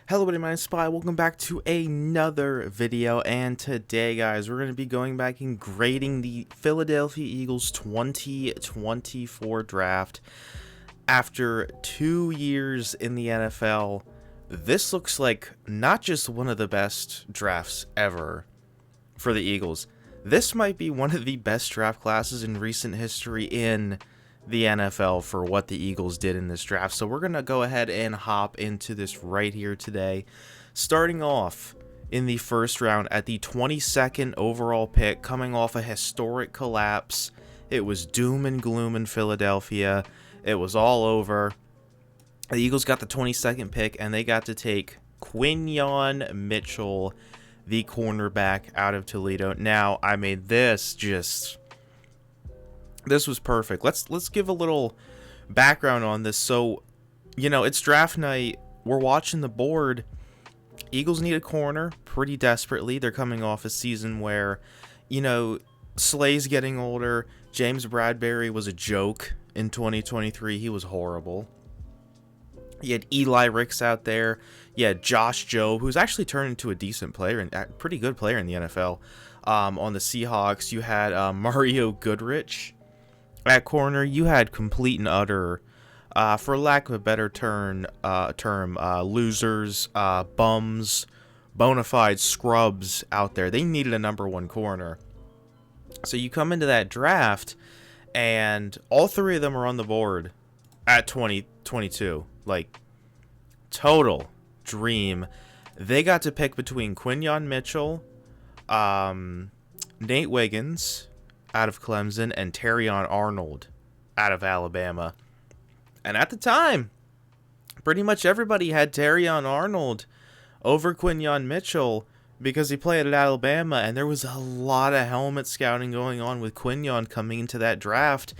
Hello buddy, my name is Spy. Welcome back to another video, and today guys we're going to be going back and grading the Philadelphia Eagles 2024 draft. After 2 years in the NFL, this looks like not just one of the best drafts ever for the Eagles. This might be one of the best draft classes in recent history in the NFL for what the Eagles did in this draft. So we're going to go ahead and hop into this right here today. Starting off in the first round at the 22nd overall pick, coming off a historic collapse. It was doom and gloom in Philadelphia. It was all over. The Eagles got the 22nd pick, and they got to take Quinyon Mitchell, the cornerback out of Toledo. Now, I mean, this was perfect. Let's give a little background on this. So, it's draft night. We're watching the board. Eagles need a corner pretty desperately. They're coming off a season where, Slay's getting older. James Bradbury was a joke in 2023. He was horrible. You had Eli Ricks out there. You had Josh Jobe, who's actually turned into a decent player and a pretty good player in the NFL. On the Seahawks, you had Mario Goodrich. At corner, you had complete and utter, for lack of a better term, losers, bums, bona fide scrubs out there. They needed a number one corner. So you come into that draft, and all three of them are on the board at 2022. Like, total dream. They got to pick between Quinyon Mitchell, Nate Wiggins out of Clemson, and Terrion Arnold out of Alabama. And at the time, pretty much everybody had Terrion Arnold over Quinyon Mitchell because he played at Alabama, and there was a lot of helmet scouting going on with Quinyon coming into that draft.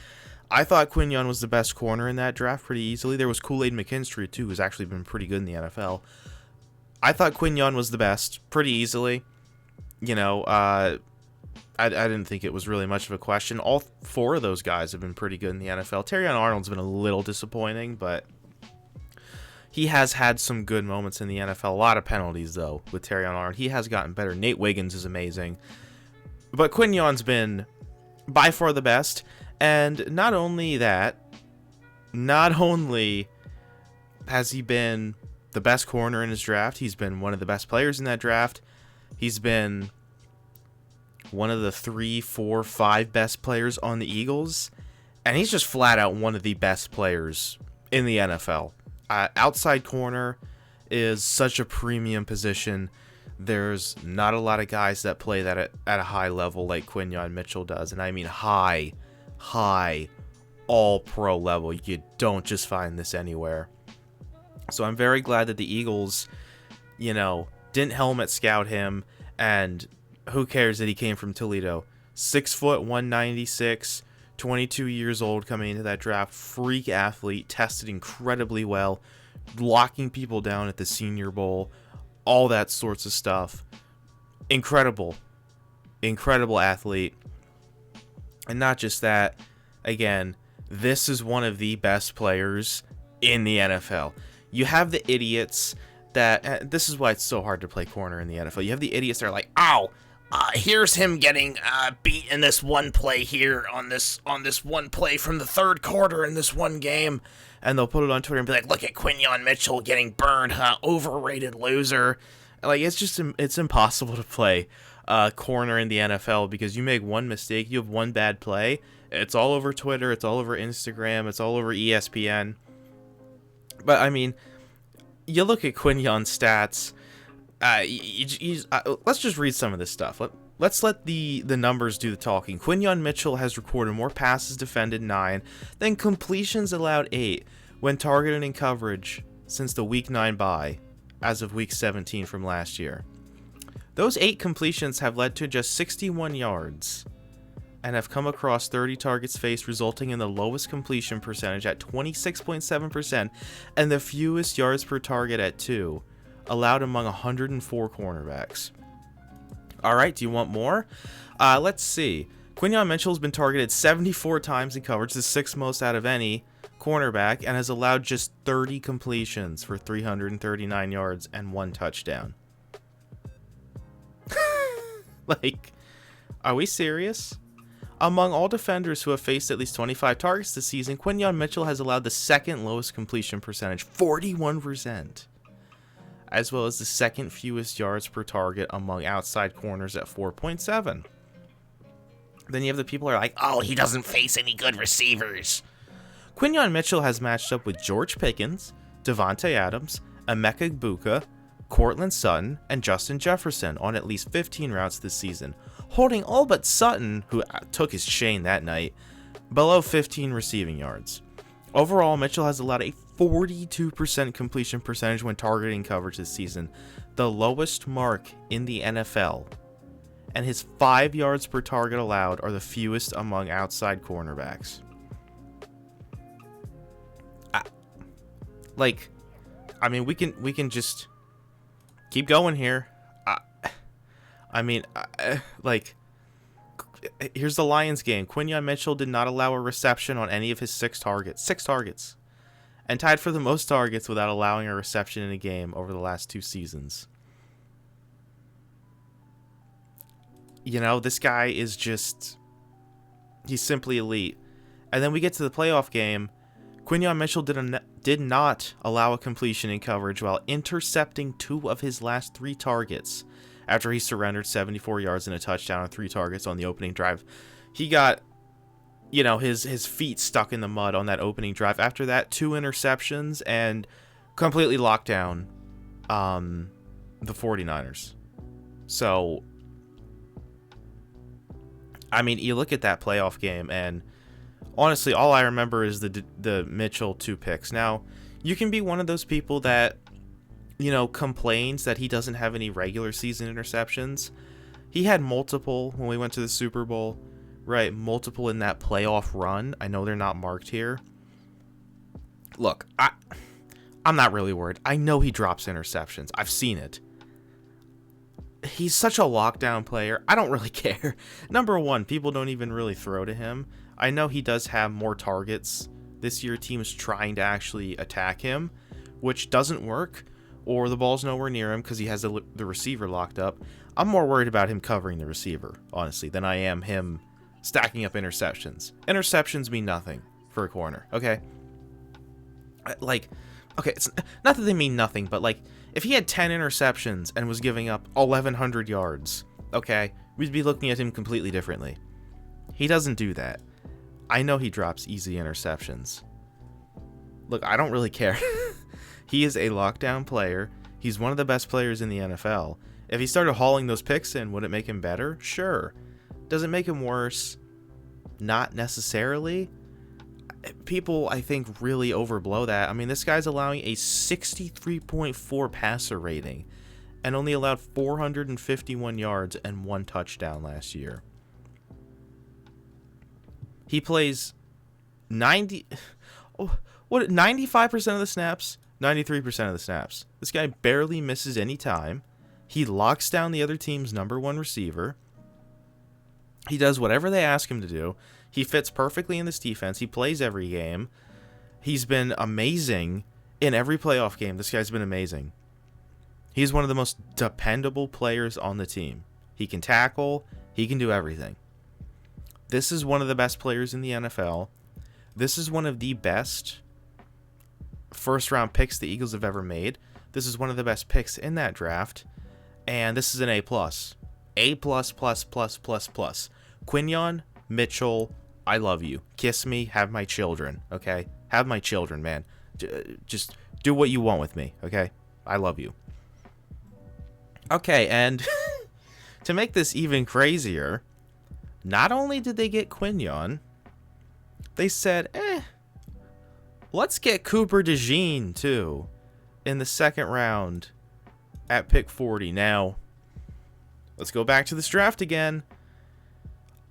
I thought Quinyon was the best corner in that draft pretty easily. There was Kool-Aid McKinstry, too, who's actually been pretty good in the NFL. I thought Quinyon was the best pretty easily. I didn't think it was really much of a question. All four of those guys have been pretty good in the NFL. Terrion Arnold's been a little disappointing, but he has had some good moments in the NFL. A lot of penalties, though, with Terrion Arnold. He has gotten better. Nate Wiggins is amazing. But Quinyon's been by far the best. And not only that, not only has he been the best corner in his draft, he's been one of the best players in that draft. He's been one of the 3, 4, 5 best players on the Eagles, and he's just flat out one of the best players in the NFL. Outside corner is such a premium position. There's not a lot of guys that play that at a high level like Quinyon Mitchell does, and I mean high, all-pro level. You don't just find this anywhere. So I'm very glad that the Eagles, didn't helmet scout him, and who cares that he came from Toledo? 6 foot, 196, 22 years old coming into that draft. Freak athlete, tested incredibly well, locking people down at the Senior Bowl, all that sorts of stuff. Incredible athlete. And not just that, again, this is one of the best players in the NFL. You have the idiots that, this is why it's so hard to play corner in the NFL. You have the idiots that are like, ow, here's him getting beat in this one play here on this one play from the third quarter in this one game, and they'll put it on Twitter and be like, look at Quinyon Mitchell getting burned, overrated loser. Like, it's impossible to play corner in the NFL because you make one mistake, you have one bad play, it's all over Twitter, it's all over Instagram, it's all over ESPN. But I mean, you look at Quinyon's stats. Let's just read some of this stuff. Let's let the numbers do the talking. Quinyon Mitchell has recorded more passes defended, 9, than completions allowed, 8, when targeted in coverage since the Week 9 bye, as of Week 17 from last year. Those 8 completions have led to just 61 yards and have come across 30 targets faced, resulting in the lowest completion percentage at 26.7% and the fewest yards per target at 2. Allowed among 104 cornerbacks. All right, do you want more? Let's see. Quinyon Mitchell's been targeted 74 times in coverage, the 6th most out of any cornerback and has allowed just 30 completions for 339 yards and 1 touchdown. Like, are we serious? Among all defenders who have faced at least 25 targets this season, Quinyon Mitchell has allowed the second lowest completion percentage, 41%, as well as the second fewest yards per target among outside corners at 4.7. Then you have the people who are like, oh, he doesn't face any good receivers. Quinyon Mitchell has matched up with George Pickens, Devontae Adams, Emeka Egbuka, Cortland Sutton, and Justin Jefferson on at least 15 routes this season, holding all but Sutton, who took his chain that night, below 15 receiving yards. Overall, Mitchell has allowed a 42% completion percentage when targeting coverage this season, the lowest mark in the NFL. And his 5 yards per target allowed are the fewest among outside cornerbacks. We can just keep going here. Here's the Lions game. Quinyon Mitchell did not allow a reception on any of his 6 targets. 6 targets. And tied for the most targets without allowing a reception in a game over the last 2 seasons. You know, this guy is just... he's simply elite. And then we get to the playoff game. Quinyon Mitchell did not allow a completion in coverage while intercepting 2 of his last 3 targets after he surrendered 74 yards and a touchdown on 3 targets on the opening drive. He got, his feet stuck in the mud on that opening drive. After that, 2 interceptions and completely locked down the 49ers. So, you look at that playoff game, and honestly, all I remember is the Mitchell 2 picks. Now, you can be one of those people that, complains that he doesn't have any regular season interceptions. He had multiple when we went to the Super Bowl, right? Multiple in that playoff run. I know they're not marked here. Look, I'm not really worried. I know he drops interceptions. I've seen it. He's such a lockdown player. I don't really care. Number one, people don't even really throw to him. I know he does have more targets this year. Teams trying to actually attack him, which doesn't work, or the ball's nowhere near him because he has the receiver locked up. I'm more worried about him covering the receiver, honestly, than I am him stacking up interceptions. Interceptions mean nothing for a corner, okay? It's not that they mean nothing, but if he had 10 interceptions and was giving up 1,100 yards, okay, we'd be looking at him completely differently. He doesn't do that. I know he drops easy interceptions. Look, I don't really care. He is a lockdown player. He's one of the best players in the NFL. If he started hauling those picks in, would it make him better? Sure. Does it make him worse? Not necessarily. People, I think, really overblow that. This guy's allowing a 63.4 passer rating and only allowed 451 yards and 1 touchdown last year. He plays 95% of the snaps, 93% of the snaps. This guy barely misses any time. He locks down the other team's number 1 receiver. He does whatever they ask him to do. He fits perfectly in this defense. He plays every game. He's been amazing in every playoff game. This guy's been amazing. He's one of the most dependable players on the team. He can tackle. He can do everything. This is one of the best players in the NFL. This is one of the best first-round picks the Eagles have ever made. This is one of the best picks in that draft. And this is an A+. A++++++. Quinyon Mitchell, I love you. Kiss me, have my children, okay? Have my children, man. Just do what you want with me, okay? I love you. Okay, and to make this even crazier, not only did they get Quinyon, they said, let's get Cooper DeJean, too, in the second round at pick 40. Now, let's go back to this draft again.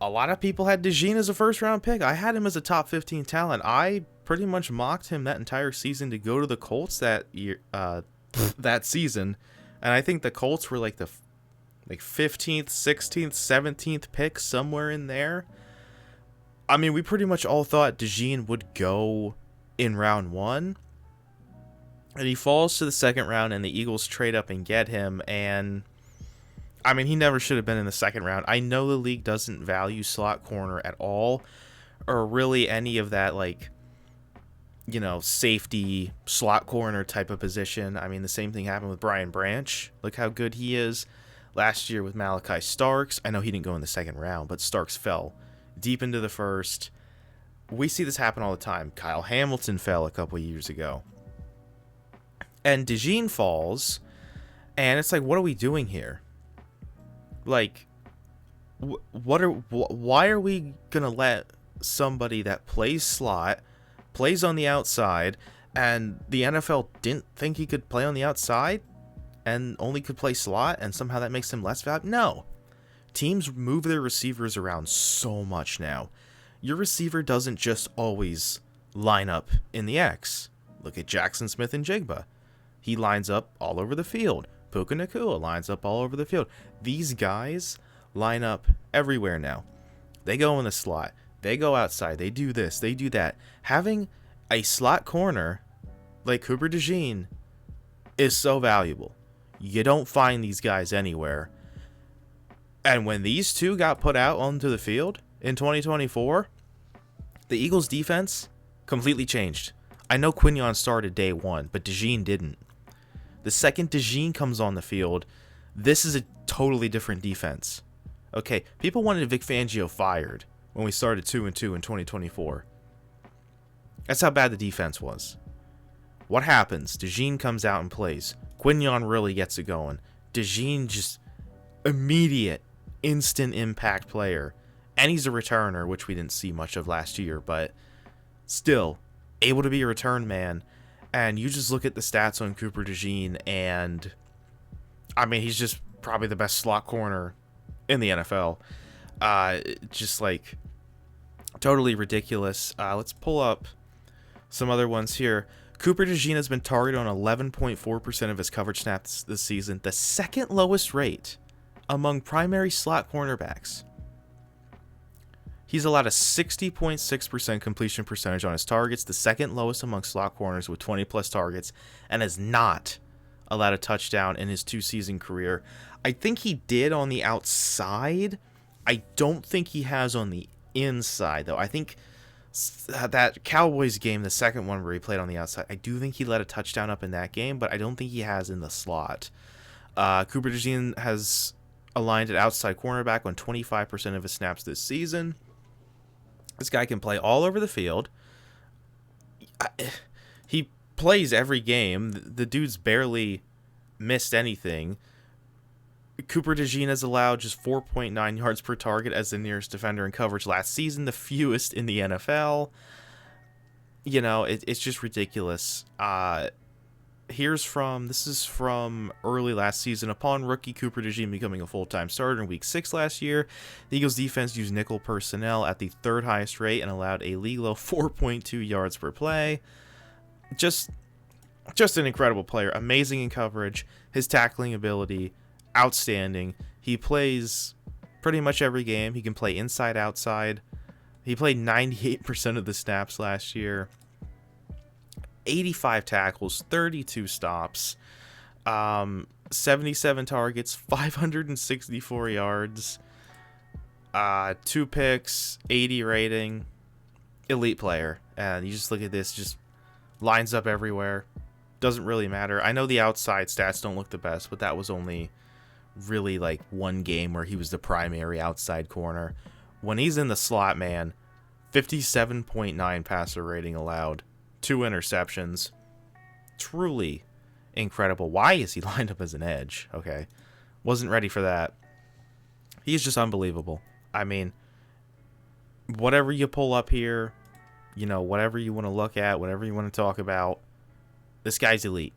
A lot of people had DeJean as a first-round pick. I had him as a top 15 talent. I pretty much mocked him that entire season to go to the Colts that year, that season. And I think the Colts were the 15th, 16th, 17th pick, somewhere in there. We pretty much all thought DeJean would go in round 1. And he falls to the second round, and the Eagles trade up and get him. And, I mean, he never should have been in the second round. I know the league doesn't value slot corner at all, or really any of that, like, you know, safety slot corner type of position. I mean, the same thing happened with Brian Branch. Look how good he is. Last year with Malachi Starks. I know he didn't go in the second round, but Starks fell deep into the first. We see this happen all the time. Kyle Hamilton fell a couple years ago. And DeJean falls, and it's like, what are we doing here? Like, why are we gonna let somebody that plays slot, plays on the outside, and the NFL didn't think he could play on the outside, and only could play slot, and somehow that makes him less valuable? No. Teams move their receivers around so much now. Your receiver doesn't just always line up in the X. Look at Jackson Smith and Jigba. He lines up all over the field. Puka Nacua lines up all over the field. These guys line up everywhere now. They go in the slot. They go outside. They do this. They do that. Having a slot corner like Cooper DeJean is so valuable. You don't find these guys anywhere. And when these two got put out onto the field in 2024, the Eagles' defense completely changed. I know Quinyon started day 1, but DeJean didn't. The second DeJean comes on the field, this is a totally different defense. Okay, people wanted Vic Fangio fired when we started 2-2 in 2024. That's how bad the defense was. What happens? DeJean comes out and plays. Quinyon really gets it going. DeJean just immediate, instant impact player. And he's a returner, which we didn't see much of last year, but still able to be a return man. And you just look at the stats on Cooper DeJean, and I mean, he's just probably the best slot corner in the NFL. Just like totally ridiculous. Let's pull up some other ones here. Cooper DeJean has been targeted on 11.4% of his coverage snaps this season, the second lowest rate among primary slot cornerbacks. He's allowed a 60.6% completion percentage on his targets, the second lowest among slot corners with 20-plus targets, and has not allowed a touchdown in his 2-season career. I think he did on the outside. I don't think he has on the inside, though. I think that Cowboys game, the second one where he played on the outside, I do think he let a touchdown up in that game, but I don't think he has in the slot. Cooper DeJean has aligned at outside cornerback on 25% of his snaps this season. This guy can play all over the field. He plays every game. The dude's barely missed anything. Cooper DeJean has allowed just 4.9 yards per target as the nearest defender in coverage last season, the fewest in the NFL. You know, it's just ridiculous. This is from early last season. Upon rookie Cooper DeJean becoming a full-time starter in Week 6 last year, the Eagles defense used nickel personnel at the third highest rate and allowed a league low 4.2 yards per play. Just an incredible player. Amazing in coverage. His tackling ability, outstanding. He plays pretty much every game. He can play inside, outside. He played 98% of the snaps last year. 85 tackles, 32 stops, 77 targets, 564 yards, 2 picks, 80 rating. Elite player. And you just look at this, just lines up everywhere. Doesn't really matter. I know the outside stats don't look the best, but that was only really like one game where he was the primary outside corner. When he's in the slot, man, 57.9 passer rating allowed. 2 interceptions. Truly incredible. Why is he lined up as an edge? Okay. Wasn't ready for that. He's just unbelievable. I mean, whatever you pull up here, you know, whatever you want to look at, whatever you want to talk about, this guy's elite.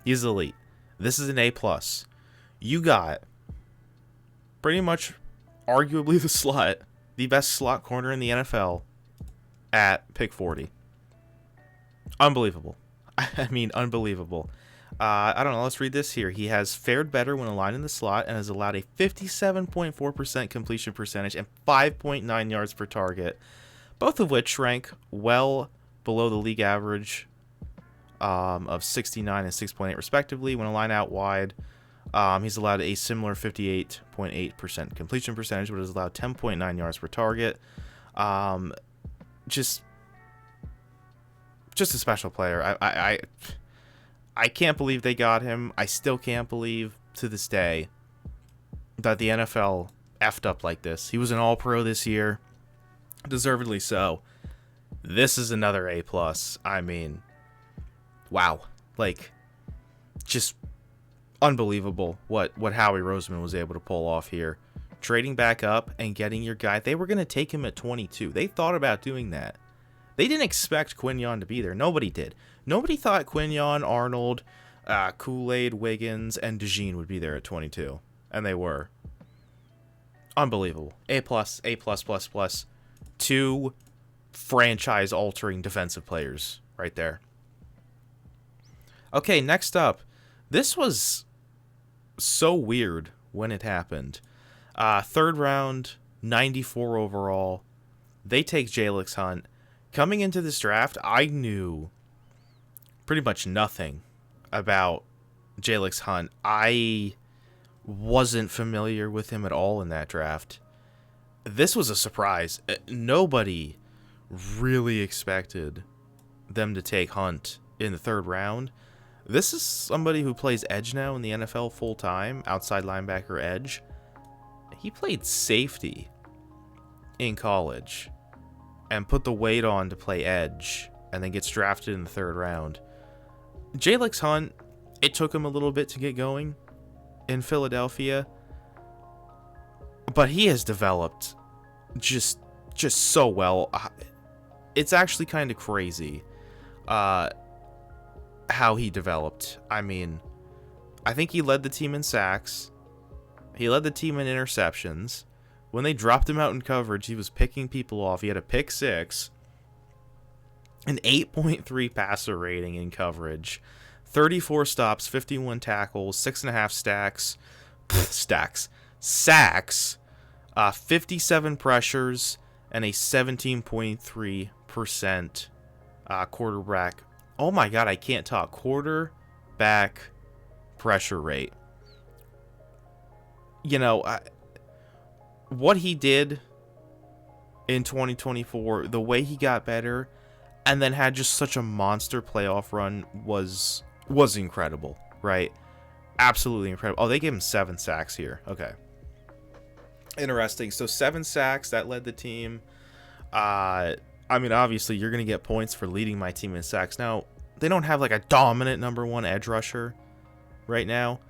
He's elite. This is an A+. You got pretty much arguably the best slot corner in the NFL at pick 40. Unbelievable. I mean, unbelievable. I don't know. Let's read this here. He has fared better when aligned in the slot and has allowed a 57.4% completion percentage and 5.9 yards per target, both of which rank well below the league average of 69 and 6.8 respectively. When a line out wide, he's allowed a similar 58.8% completion percentage, but is allowed 10.9 yards per target. Just a special player. I can't believe they got him. I still can't believe to this day that the NFL effed up like this. He was an All-Pro this year, deservedly so. This is another A+. I mean, wow. Like, just unbelievable what Howie Roseman was able to pull off here. Trading back up and getting your guy. They were going to take him at 22. They thought about doing that. They didn't expect Quinyon to be there. Nobody did. Nobody thought Quinyon, Arnold, Kool-Aid, Wiggins, and DeJean would be there at 22. And they were. Unbelievable. A+, A+++. Two franchise-altering defensive players right there. Okay, next up. This was so weird when it happened. Third round, 94 overall. They take Jalix Hunt. Coming into this draft, I knew pretty much nothing about Jalix Hunt. I wasn't familiar with him at all in that draft. This was a surprise. Nobody really expected them to take Hunt in the third round. This is somebody who plays edge now in the NFL full time, outside linebacker edge. He played safety in college and put the weight on to play edge and then gets drafted in the third round. Jalix Hunt, it took him a little bit to get going in Philadelphia, but he has developed just so well. It's actually kind of crazy how he developed. I mean, I think he led the team in sacks. He led the team in interceptions. When they dropped him out in coverage, he was picking people off. He had a pick six, an 8.3 passer rating in coverage, 34 stops, 51 tackles, 6.5 sacks, 57 pressures, and a 17.3% quarterback. Oh my God, I can't talk. Quarterback pressure rate. You know, what he did in 2024, the way he got better, and then had just such a monster playoff run was incredible, right? Absolutely incredible. Oh, they gave him 7 sacks here. Okay. Interesting. So 7 sacks, that led the team. I mean, obviously, you're going to get points for leading my team in sacks. Now, they don't have like a dominant number 1 edge rusher right now.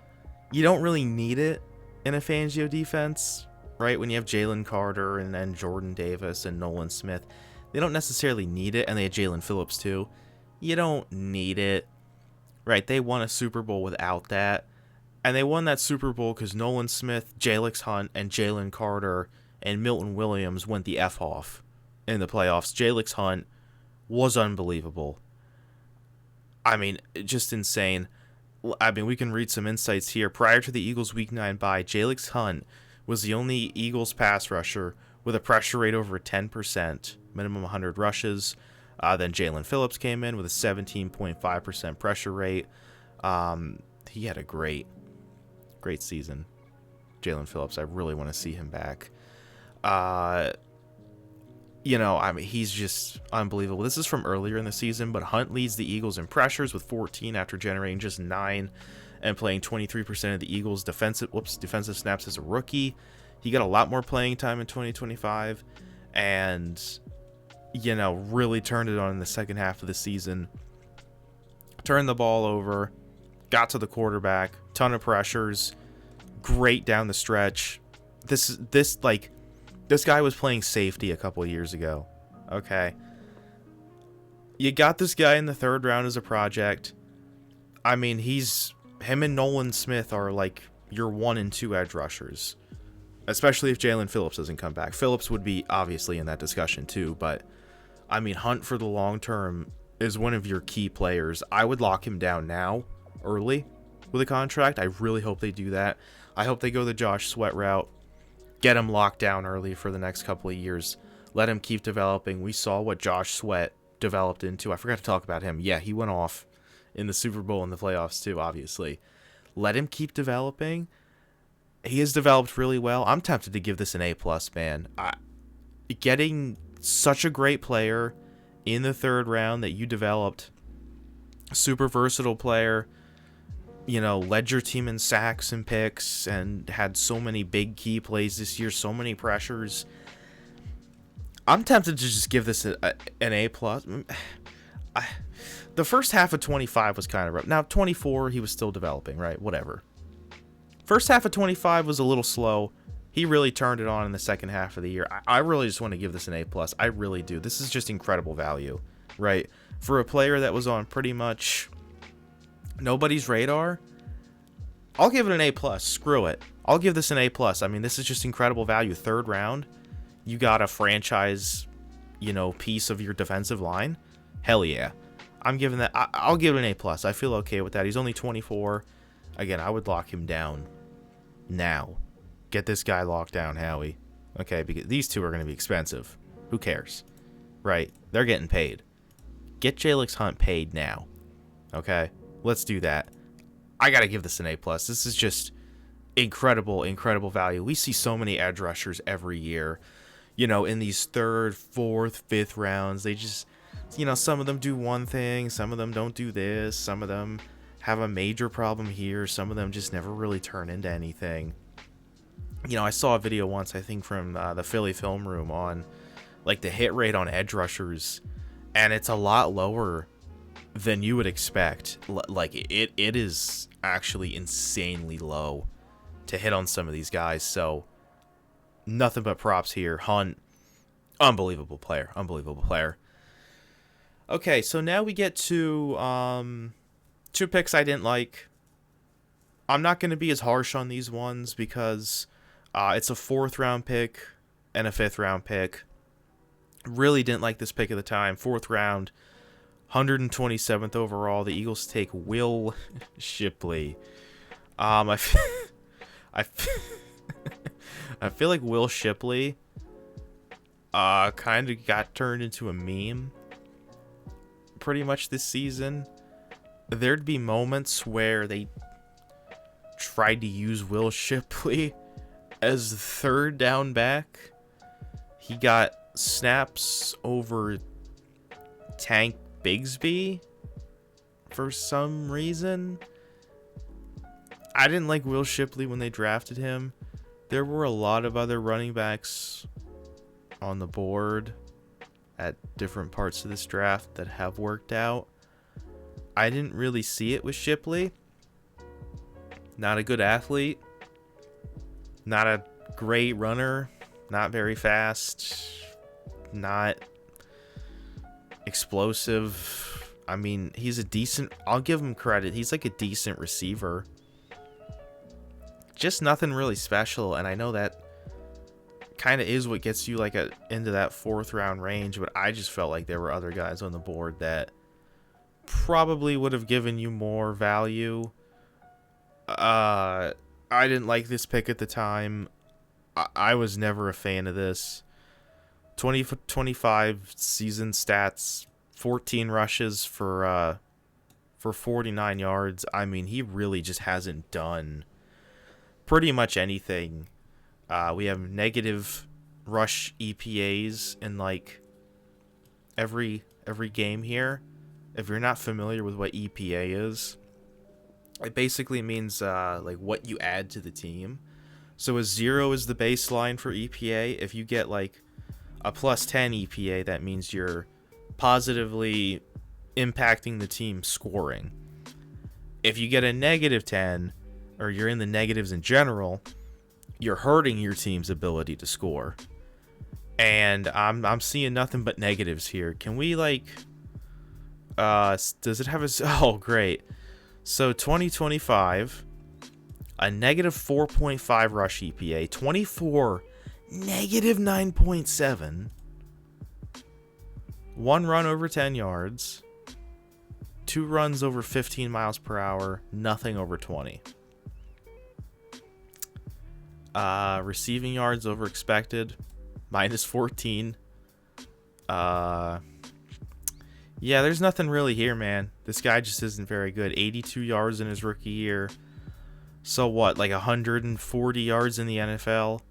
You don't really need it in a Fangio defense, right? When you have Jalen Carter and then Jordan Davis and Nolan Smith, they don't necessarily need it. And they had Jalen Phillips too. You don't need it, right? They won a Super Bowl without that. And they won that Super Bowl because Nolan Smith, Jalix Hunt, and Jalen Carter and Milton Williams went the F off in the playoffs. Jalix Hunt was unbelievable. I mean, just insane. I mean, we can read some insights here. Prior to the Eagles' Week 9 bye, Jalix Hunt was the only Eagles pass rusher with a pressure rate over 10%, minimum 100 rushes. Then Jalen Phillips came in with a 17.5% pressure rate. He had a great season. Jalen Phillips, I really want to see him back. You know, I mean, he's just unbelievable. This is from earlier in the season, but Hunt leads the Eagles in pressures with 14 after generating just 9 and playing 23% of the Eagles' defensive snaps as a rookie. He got a lot more playing time in 2025 and, you know, really turned it on in the second half of the season. Turned the ball over, got to the quarterback, ton of pressures, great down the stretch. This guy was playing safety a couple of years ago. Okay. You got this guy in the third round as a project. I mean, him and Nolan Smith are like your 1 and 2 edge rushers. Especially if Jalen Phillips doesn't come back. Phillips would be obviously in that discussion too, but I mean, Hunt for the long term is one of your key players. I would lock him down now, early, with a contract. I really hope they do that. I hope they go the Josh Sweat route. Get him locked down early for the next couple of years. Let him keep developing. We saw what Josh Sweat developed into. I forgot to talk about him. Yeah, he went off in the Super Bowl and the playoffs too, obviously. Let him keep developing. He has developed really well. I'm tempted to give this an A+, man. Getting such a great player in the third round that you developed, super versatile player, led your team in sacks and picks and had so many big key plays this year, so many pressures. I'm tempted to just give this an A+. The first half of 25 was kind of rough. Now, 24, he was still developing, right? Whatever. First half of 25 was a little slow. He really turned it on in the second half of the year. I really just want to give this an A+. I really do. This is just incredible value, right? For a player that was on pretty much nobody's radar, I'll give it an A+. Screw it. I'll give this an A+. I mean, this is just incredible value. Third round, you got a franchise, piece of your defensive line. Hell yeah. I'm giving that. I'll give it an A+. I feel okay with that. He's only 24. Again, I would lock him down now. Get this guy locked down, Howie. Okay, because these two are going to be expensive. Who cares? Right? They're getting paid. Get Jalix Hunt paid now. Okay? Let's do that. I got to give this an A+. This is just incredible, incredible value. We see so many edge rushers every year, in these third, fourth, fifth rounds. They just, some of them do one thing, some of them don't do this, some of them have a major problem here, some of them just never really turn into anything. I saw a video once, I think from the Philly Film Room on like the hit rate on edge rushers, and it's a lot lower than you would expect. Like it is actually insanely low to hit on some of these guys. So nothing but props here. Hunt, unbelievable player. Okay, so now we get to two picks I didn't like. I'm not going to be as harsh on these ones because it's a 4th round pick and a 5th round pick. Really didn't like this pick at the time. 4th round, 127th overall. The Eagles take Will Shipley. I feel like Will Shipley kind of got turned into a meme pretty much this season. There'd be moments where they tried to use Will Shipley as the 3rd down back. He got snaps over Tank Bigsby for some reason. I didn't like Will Shipley when they drafted him. There were a lot of other running backs on the board at different parts of this draft that have worked out. I didn't really see it with Shipley. Not a good athlete. Not a great runner. Not very fast. Not explosive. I mean, he's a decent... I'll give him credit. He's like a decent receiver. Just nothing really special, and I know that kind of is what gets you like into that 4th round range, but I just felt like there were other guys on the board that probably would have given you more value. I didn't like this pick at the time. I was never a fan of this. 25 season stats, 14 rushes for 49 yards. I mean, he really just hasn't done pretty much anything. We have negative rush EPAs in like every game here. If you're not familiar with what EPA is, it basically means like what you add to the team. So a 0 is the baseline for EPA. If you get like a plus 10 EPA, that means you're positively impacting the team scoring. If you get a negative 10, or you're in the negatives in general, you're hurting your team's ability to score. And I'm seeing nothing but negatives here. Can we like does it have a... Oh, great. So 2025, a negative 4.5 rush EPA, 24 negative 9.7, 1 run over 10 yards, 2 runs over 15 miles per hour, nothing over 20. Receiving yards over expected, minus 14. Yeah, there's nothing really here, man. This guy just isn't very good. 82 yards in his rookie year. So what, like 140 yards in the NFL?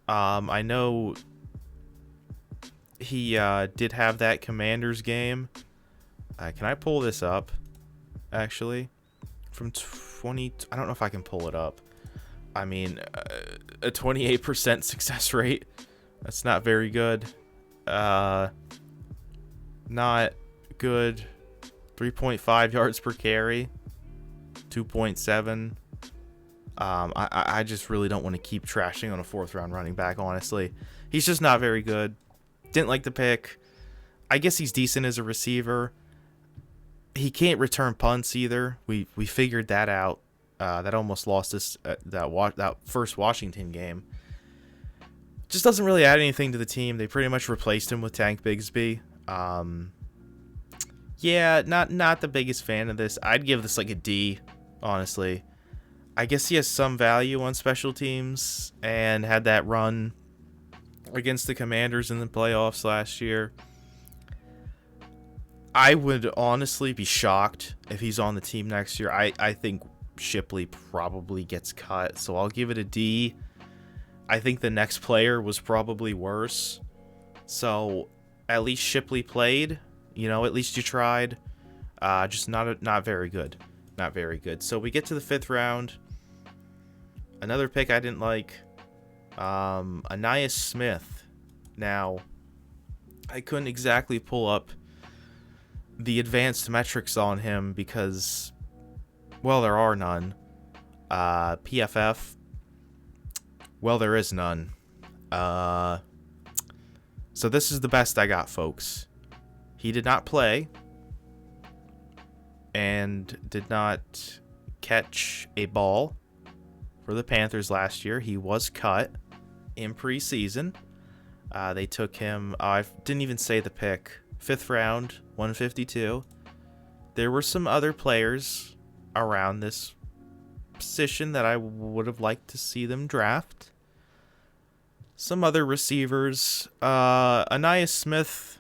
I know he did have that Commanders game. Can I pull this up, actually? From 20... I don't know if I can pull it up. I mean, a 28% success rate. That's not very good. Not good. 3.5 yards per carry. 2.7. I just really don't want to keep trashing on a 4th round running back, honestly. He's just not very good. Didn't like the pick. I guess he's decent as a receiver. He can't return punts either. We figured that out. That almost lost us that first Washington game. Just doesn't really add anything to the team. They pretty much replaced him with Tank Bigsby. Yeah, not the biggest fan of this. I'd give this like a D, honestly. I guess he has some value on special teams and had that run against the Commanders in the playoffs last year. I would honestly be shocked if he's on the team next year. I think Shipley probably gets cut, so I'll give it a D. I think the next player was probably worse. So at least Shipley played. You know, at least you tried. Just not very good. Not very good. So we get to the 5th round. Another pick I didn't like. Anais Smith. Now, I couldn't exactly pull up the advanced metrics on him because, well, there are none. PFF, well, there is none. So this is the best I got, folks. He did not play and did not catch a ball for the Panthers last year. He was cut in preseason. They took him, I didn't even say the pick, 5th round, 152. There were some other players around this position that I would have liked to see them draft. Some other receivers. Anais Smith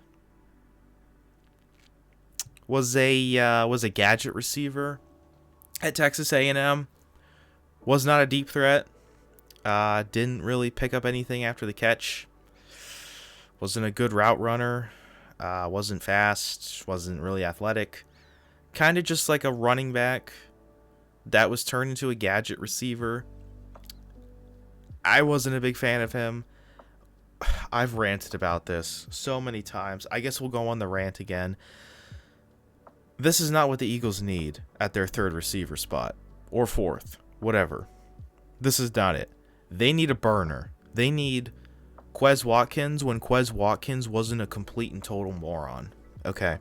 was a gadget receiver at Texas A&M. Was not a deep threat. Didn't really pick up anything after the catch. Wasn't a good route runner. Wasn't fast. Wasn't really athletic. Kind of just like a running back that was turned into a gadget receiver. I wasn't a big fan of him. I've ranted about this so many times. I guess we'll go on the rant again. This is not what the Eagles need at their 3rd receiver spot. Or 4th. Whatever. This is not it. They need a burner. They need Quez Watkins when Quez Watkins wasn't a complete and total moron. Okay.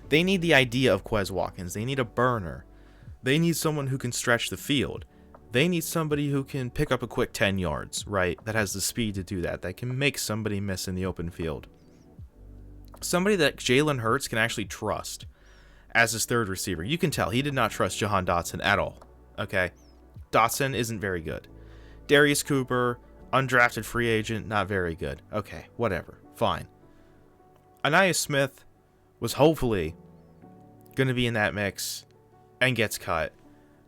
They need the idea of Quez Watkins. They need a burner. They need someone who can stretch the field. They need somebody who can pick up a quick 10 yards, right? That has the speed to do that. That can make somebody miss in the open field. Somebody that Jalen Hurts can actually trust as his 3rd receiver. You can tell he did not trust Jahan Dotson at all. Okay? Dotson isn't very good. Darius Cooper, undrafted free agent, not very good. Okay, whatever. Fine. Anais Smith was hopefully going to be in that mix and gets cut.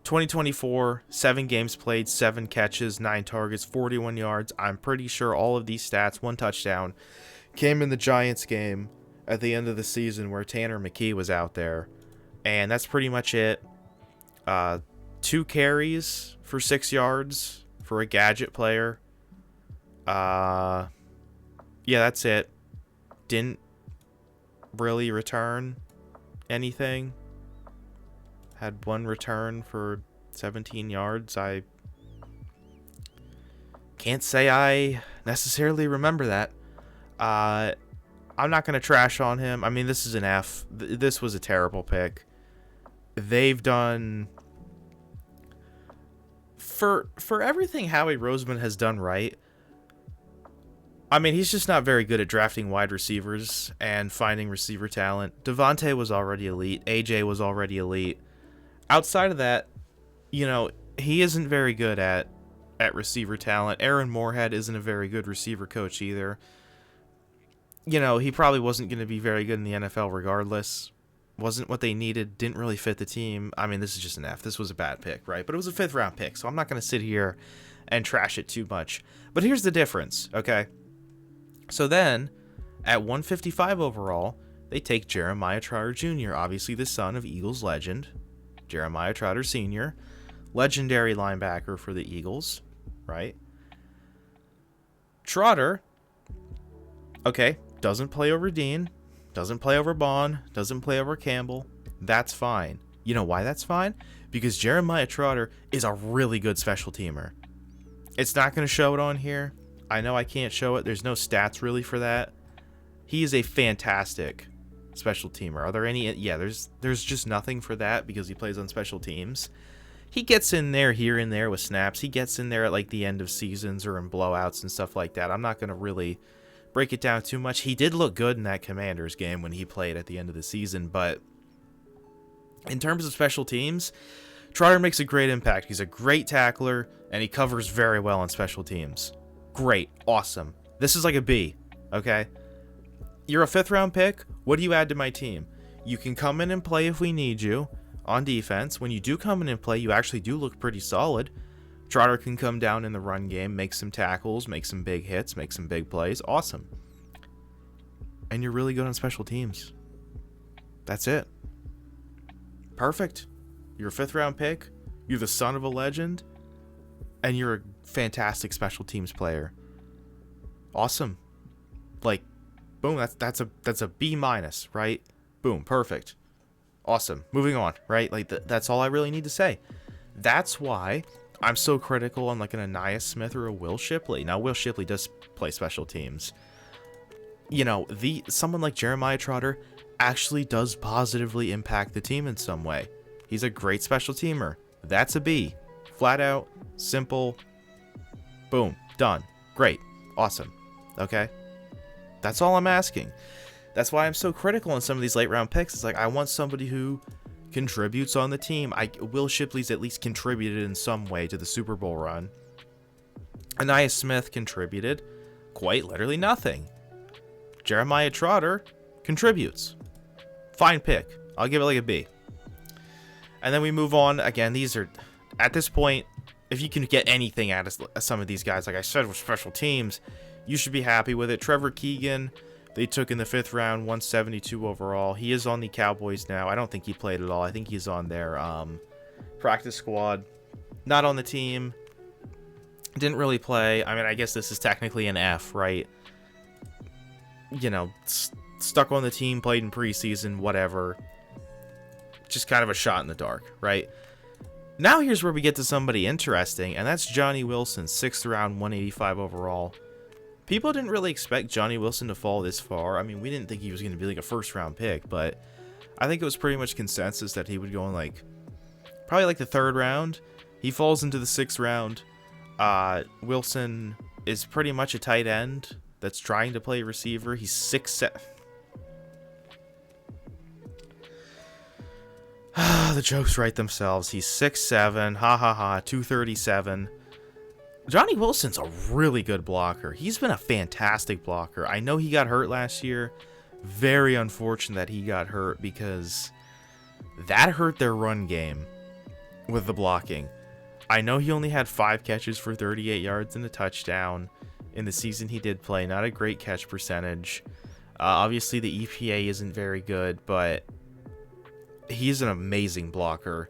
2024, 7 games played, 7 catches, 9 targets, 41 yards. I'm pretty sure all of these stats, 1 touchdown, came in the Giants game at the end of the season where Tanner McKee was out there. And that's pretty much it. 2 carries for 6 yards for a gadget player. Yeah, that's it. Didn't really return anything. Had 1 return for 17 yards. I can't say I necessarily remember that. I'm not going to trash on him. I mean, this is an F. This was a terrible pick. They've done... For everything Howie Roseman has done right, I mean, he's just not very good at drafting wide receivers and finding receiver talent. Devontae was already elite. AJ was already elite. Outside of that, you know, he isn't very good at receiver talent. Aaron Moorhead isn't a very good receiver coach either. he probably wasn't going to be very good in the NFL regardless. Wasn't what they needed, didn't really fit the team. I mean, this is just an F. This was a bad pick, right? But it was a 5th round pick, so I'm not going to sit here and trash it too much. But here's the difference, okay? So then, at 155 overall, they take Jeremiah Trotter Jr., obviously the son of Eagles legend, Jeremiah Trotter Sr., legendary linebacker for the Eagles, right? Trotter, okay, doesn't play over Dean, doesn't play over Bond, doesn't play over Campbell. That's fine. You know why that's fine? Because Jeremiah Trotter is a really good special teamer. It's not going to show it on here. I know I can't show it. There's no stats really for that. He is a fantastic special teamer. Are there any? Yeah, there's just nothing for that because he plays on special teams. He gets in there here and there with snaps. He gets in there at like the end of seasons or in blowouts and stuff like that. I'm not going to really break it down too much. He did look good in that Commanders game when he played at the end of the season, but in terms of special teams, Trotter makes a great impact. He's a great tackler, and he covers very well on special teams. Great. Awesome. This is like a B, okay? You're a 5th round pick. What do you add to my team? You can come in and play if we need you on defense. When you do come in and play, you actually do look pretty solid. Trotter can come down in the run game, make some tackles, make some big hits, make some big plays. Awesome. And you're really good on special teams. That's it. Perfect. You're a 5th round pick. You're the son of a legend. And you're a fantastic special teams player. Awesome. Like, boom, that's a B-, right? Boom, perfect. Awesome. Moving on, right? Like, that's all I really need to say. That's why I'm so critical on like an Ainias Smith or a Will Shipley. Now, Will Shipley does play special teams. Someone like Jeremiah Trotter actually does positively impact the team in some way. He's a great special teamer. That's a B. Flat out, simple, boom, done. Great, awesome, okay? That's all I'm asking. That's why I'm so critical on some of these late round picks. It's like, I want somebody who contributes on the team. Will Shipley's at least contributed in some way to the Super Bowl run. Ainias Smith contributed quite literally nothing. Jeremiah Trotter contributes. Fine pick. I'll give it like a B. And then we move on. Again, these are, at this point, if you can get anything out of some of these guys, like I said, with special teams, you should be happy with it. Trevor Keegan, they took in the 5th round, 172 overall. He is on the Cowboys now. I don't think he played at all. I think he's on their practice squad. Not on the team. Didn't really play. I mean, I guess this is technically an F, right? Stuck on the team, played in preseason, whatever. Just kind of a shot in the dark, right? Now here's where we get to somebody interesting, and that's Johnny Wilson, 6th round, 185 overall. People didn't really expect Johnny Wilson to fall this far. I mean, we didn't think he was going to be like a 1st round pick, but I think it was pretty much consensus that he would go in probably like the 3rd round. He falls into the 6th round. Wilson is pretty much a tight end that's trying to play receiver. He's 6'7". The jokes write themselves. He's 6'7", 237. Johnny Wilson's a really good blocker. He's been a fantastic blocker. I know he got hurt last year. Very unfortunate that he got hurt because that hurt their run game with the blocking. I know he only had 5 catches for 38 yards and a touchdown in the season he did play. Not a great catch percentage. Obviously, the EPA isn't very good, but he's an amazing blocker.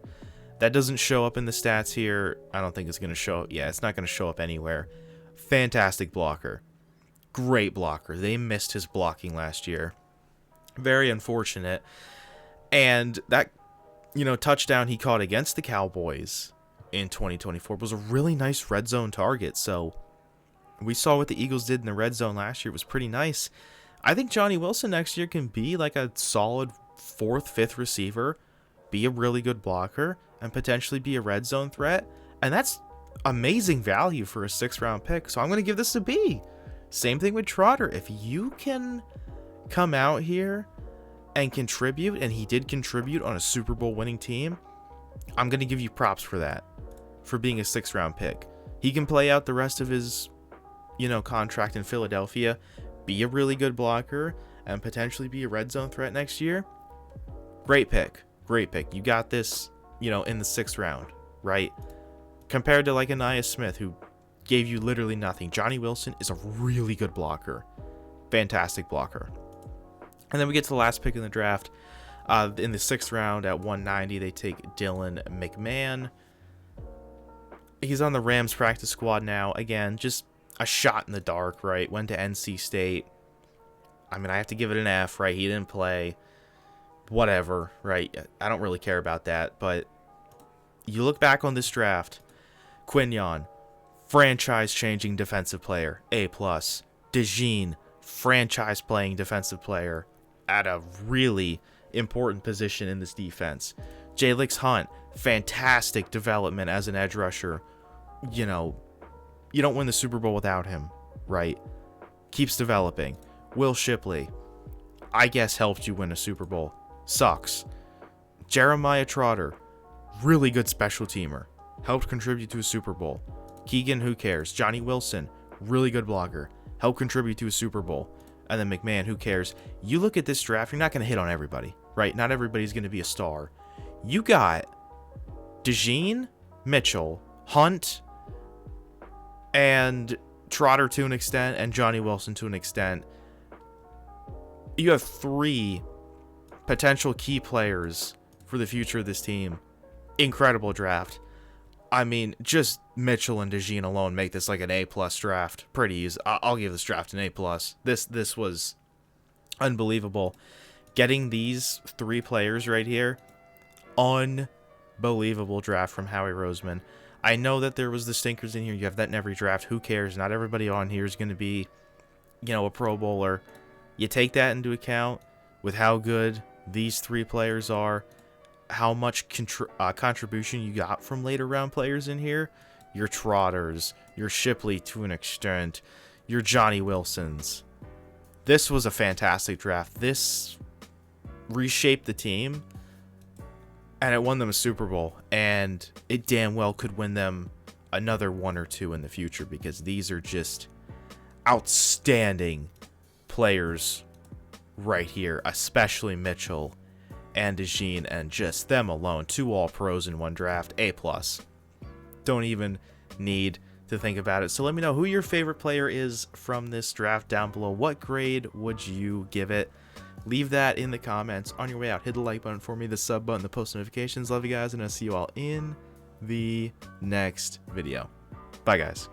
That doesn't show up in the stats here. I don't think it's going to show. Yeah, it's not going to show up anywhere. Fantastic blocker. Great blocker. They missed his blocking last year. Very unfortunate. And that, touchdown he caught against the Cowboys in 2024 was a really nice red zone target. So we saw what the Eagles did in the red zone last year. It was pretty nice. I think Johnny Wilson next year can be like a solid 4th, 5th receiver, be a really good blocker, and potentially be a red zone threat. And that's amazing value for a 6th round pick. So I'm going to give this a B. Same thing with Trotter. If you can come out here and contribute, and he did contribute on a Super Bowl winning team, I'm going to give you props for that, for being a 6th round pick. He can play out the rest of his, contract in Philadelphia, be a really good blocker and potentially be a red zone threat next year, great pick. Great pick. You got this, you know, in the 6th round, right? Compared to like Anaya Smith, who gave you literally nothing. Johnny Wilson is a really good blocker. Fantastic blocker. And then we get to the last pick in the draft. In the 6th round at 190, they take Dylan McMahon. He's on the Rams practice squad now. Again, just a shot in the dark, right? Went to NC State. I mean, I have to give it an F, right? He didn't play. Whatever, right? I don't really care about that. But you look back on this draft, Quinyon, franchise-changing defensive player, A+. DeJean, franchise-playing defensive player at a really important position in this defense. Jalix Hunt, fantastic development as an edge rusher. You know, you don't win the Super Bowl without him, right? Keeps developing. Will Shipley, I guess helped you win a Super Bowl. Sucks. Jeremiah Trotter, really good special teamer. Helped contribute to a Super Bowl. Keegan, who cares? Johnny Wilson, really good blocker. Helped contribute to a Super Bowl. And then McMahon, who cares? You look at this draft, you're not going to hit on everybody, right? Not everybody's going to be a star. You got DeJean, Mitchell, Hunt, and Trotter to an extent, and Johnny Wilson to an extent. You have 3 potential key players for the future of this team. Incredible draft. I mean, just Mitchell and DeJean alone make this like an A+ draft. Pretty easy. I'll give this draft an A+. This was unbelievable. Getting these 3 players right here, unbelievable draft from Howie Roseman. I know that there was the stinkers in here. You have that in every draft. Who cares? Not everybody on here is going to be, you know, a Pro Bowler. You take that into account with how good these 3 players are, how much contribution you got from later round players in here. Your Trotters, your Shipley to an extent, your Johnny Wilsons. This was a fantastic draft. This reshaped the team, and it won them a Super Bowl, and it damn well could win them another 1 or 2 in the future, because these are just outstanding players right here, especially Mitchell and DeJean, and just them alone. 2 All-Pros in 1 draft, A+. Don't even need to think about it. So let me know who your favorite player is from this draft down below. What grade would you give it? Leave that in the comments. On your way out, hit the like button for me, the sub button, the post notifications. Love you guys, and I'll see you all in the next video. Bye, guys.